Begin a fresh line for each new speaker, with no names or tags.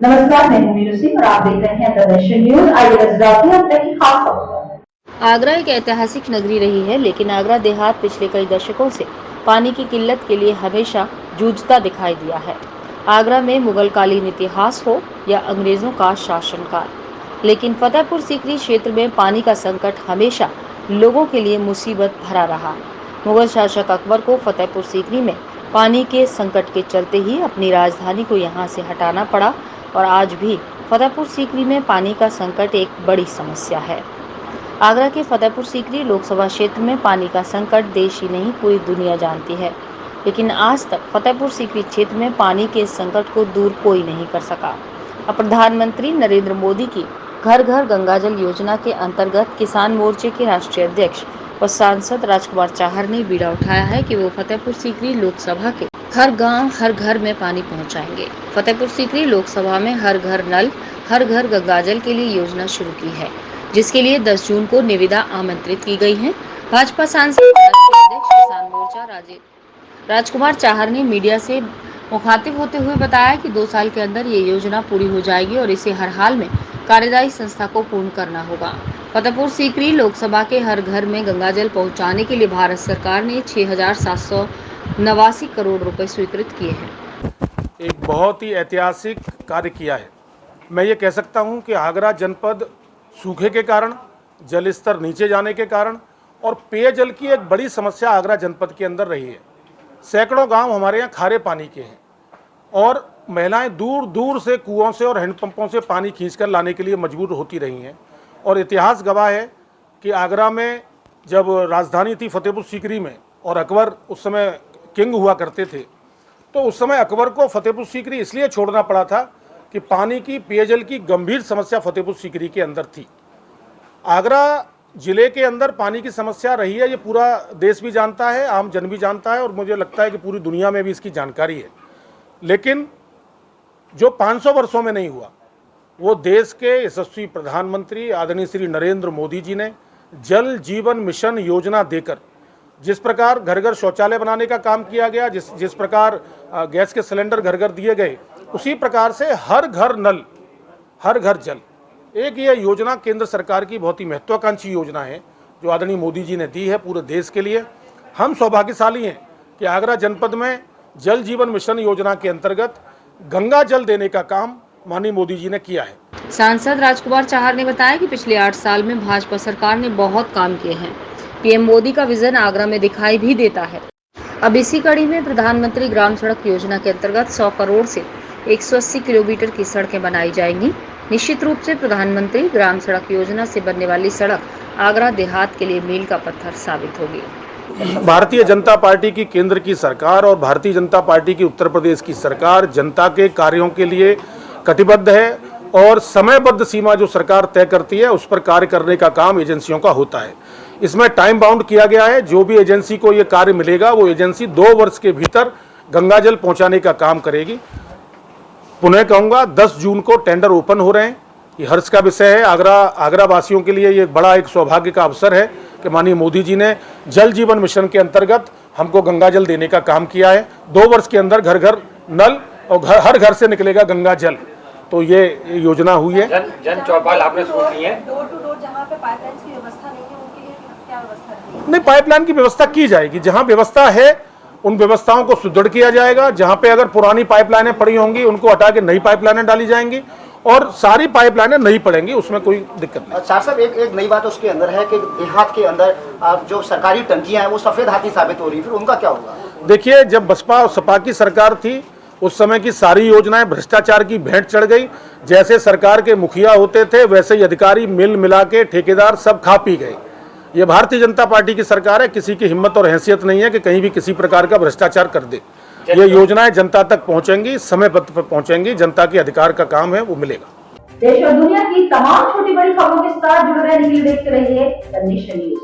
नमस्कार, मैं हूं मीनू सिंह और आप देख रहे हैं प्रदर्शन न्यूज। आइए नजर डालते हैं अब तक की खास खबरों पर।
आगरा एक ऐतिहासिक नगरी रही है, लेकिन आगरा देहात पिछले कई दशकों से पानी की किल्लत के लिए हमेशा जूझता दिखाई दिया है। आगरा में मुगल कालीन इतिहास हो या अंग्रेजों का शासनकाल, लेकिन फतेहपुर सीकरी क्षेत्र में पानी का संकट हमेशा लोगों के लिए मुसीबत भरा रहा। मुगल शासक अकबर को फतेहपुर सीकरी में पानी के संकट के चलते ही अपनी राजधानी को यहाँ से हटाना पड़ा और आज भी फतेहपुर सीकरी में पानी का संकट एक बड़ी समस्या है। आगरा के फतेहपुर सीकरी लोकसभा क्षेत्र में पानी का संकट देश ही नहीं पूरी दुनिया जानती है, लेकिन आज तक फतेहपुर सीकरी क्षेत्र में पानी के इस संकट को दूर कोई नहीं कर सका। अब प्रधानमंत्री नरेंद्र मोदी की घर घर गंगाजल योजना के अंतर्गत किसान मोर्चे के राष्ट्रीय अध्यक्ष और सांसद राजकुमार चाहर ने बीड़ा उठाया है कि वो फतेहपुर सीकरी लोकसभा के हर गांव हर घर में पानी पहुंचाएंगे। फतेहपुर सीकरी लोकसभा में हर घर नल हर घर गंगाजल के लिए योजना शुरू की है, जिसके लिए 10 जून को निविदा आमंत्रित की गई है। भाजपा सांसद राष्ट्रीय अध्यक्ष किसान मोर्चा राजकुमार चाहर ने मीडिया से मुखातिब होते हुए बताया कि 2 साल के अंदर ये योजना पूरी हो जाएगी और इसे हर हाल में कार्यदायी संस्था को पूर्ण करना होगा। फतेहपुर सीकरी लोकसभा के हर घर में गंगाजल पहुंचाने के लिए भारत सरकार ने 6,789 करोड़ रुपए स्वीकृत किए हैं।
एक बहुत ही ऐतिहासिक कार्य किया है। मैं ये कह सकता हूँ कि आगरा जनपद सूखे के कारण, जल स्तर नीचे जाने के कारण और पेयजल की एक बड़ी समस्या आगरा जनपद के अंदर रही है। सैकड़ों गांव हमारे यहाँ खारे पानी के हैं और महिलाएं दूर दूर से कुओं से और हैंडपंपों से पानी खींचकर लाने के लिए मजबूर होती रही हैं। और इतिहास गवाह है कि आगरा में जब राजधानी थी फतेहपुर सीकरी में और अकबर उस समय किंग हुआ करते थे, तो उस समय अकबर को फतेहपुर सीकरी इसलिए छोड़ना पड़ा था कि पानी की, पेयजल की गंभीर समस्या फतेहपुर सीकरी के अंदर थी। आगरा जिले के अंदर पानी की समस्या रही है, ये पूरा देश भी जानता है, आम जन भी जानता है और मुझे लगता है कि पूरी दुनिया में भी इसकी जानकारी है। लेकिन जो 500 वर्षों में नहीं हुआ, वो देश के यशस्वी प्रधानमंत्री आदरणीय श्री नरेंद्र मोदी जी ने जल जीवन मिशन योजना देकर जिस प्रकार घर घर शौचालय बनाने का काम किया गया, जिस प्रकार गैस के सिलेंडर घर घर दिए गए, उसी प्रकार से हर घर नल हर घर जल, एक ये योजना केंद्र सरकार की बहुत ही महत्वाकांक्षी योजना है जो आदरणीय मोदी जी ने दी है पूरे देश के लिए। हम सौभाग्यशाली हैं कि आगरा जनपद में जल जीवन मिशन योजना के अंतर्गत गंगा जल देने का काम माननीय मोदी जी ने किया है।
सांसद राजकुमार चाहर ने बताया कि पिछले 8 साल में भाजपा सरकार ने बहुत काम किए हैं। पीएम मोदी का विजन आगरा में दिखाई भी देता है। अब इसी कड़ी में प्रधानमंत्री ग्राम सड़क योजना के अंतर्गत 100 करोड़ से 180 किलोमीटर की सड़कें बनाई जाएंगी। निश्चित रूप से प्रधानमंत्री ग्राम सड़क योजना से बनने वाली सड़क आगरा देहात के लिए मील का पत्थर साबित होगी।
भारतीय जनता पार्टी की केंद्र की सरकार और भारतीय जनता पार्टी की उत्तर प्रदेश की सरकार जनता के कार्यों के लिए कटिबद्ध है और समयबद्ध सीमा जो सरकार तय करती है उस पर कार्य करने का काम एजेंसियों का होता है। इसमें टाइम बाउंड किया गया है। जो भी एजेंसी को ये कार्य मिलेगा वो एजेंसी 2 वर्ष के भीतर गंगाजल पहुंचाने का काम करेगी। पुनः कहूँगा 10 जून को टेंडर ओपन हो रहे हैं। ये हर्ष का विषय है। आगरा वासियों के लिए ये बड़ा एक सौभाग्य का अवसर है कि माननीय मोदी जी ने जल जीवन मिशन के अंतर्गत हमको गंगाजल देने का काम किया है। 2 वर्ष के अंदर घर घर नल और हर घर से निकलेगा गंगा जल। तो ये योजना हुई है।
जन चौपाल आपने शुरू की है।
डोर टू डोर जहाँ पे पाइपलाइन की व्यवस्था नहीं है उनके लिए क्या व्यवस्था है?
नहीं, पाइपलाइन की व्यवस्था की जाएगी। जहाँ व्यवस्था है उन व्यवस्थाओं को सुदृढ़ किया जाएगा। जहाँ पे अगर पुरानी पाइपलाइनें पड़ी होंगी उनको हटा के नई पाइपलाइनें डाली जाएंगी और सारी पाइपलाइनें नहीं पड़ेंगी, उसमें कोई दिक्कत नहीं।
साहब एक नई बात उसके अंदर है कि देहात के अंदर जो सरकारी टंकियां हैं वो सफेद हाथी साबित हो रही है, फिर उनका क्या होगा?
देखिए, जब बसपा और सपा की सरकार थी उस समय की सारी योजनाएं भ्रष्टाचार की भेंट चढ़ गई। जैसे सरकार के मुखिया होते थे वैसे ही अधिकारी मिल मिला के ठेकेदार सब खा पी गए। ये भारतीय जनता पार्टी की सरकार है। किसी की हिम्मत और हैसियत नहीं है कि कहीं भी किसी प्रकार का भ्रष्टाचार कर दे। ये योजनाएं जनता तक पहुंचेंगी, समय पर पहुंचेंगी। जनता के अधिकार का काम है, वो मिलेगा।
देश और दुनिया की तमाम छोटी बड़ी खबरों के साथ जुड़े रहने के लिए देखते रहिए द नेशन न्यूज।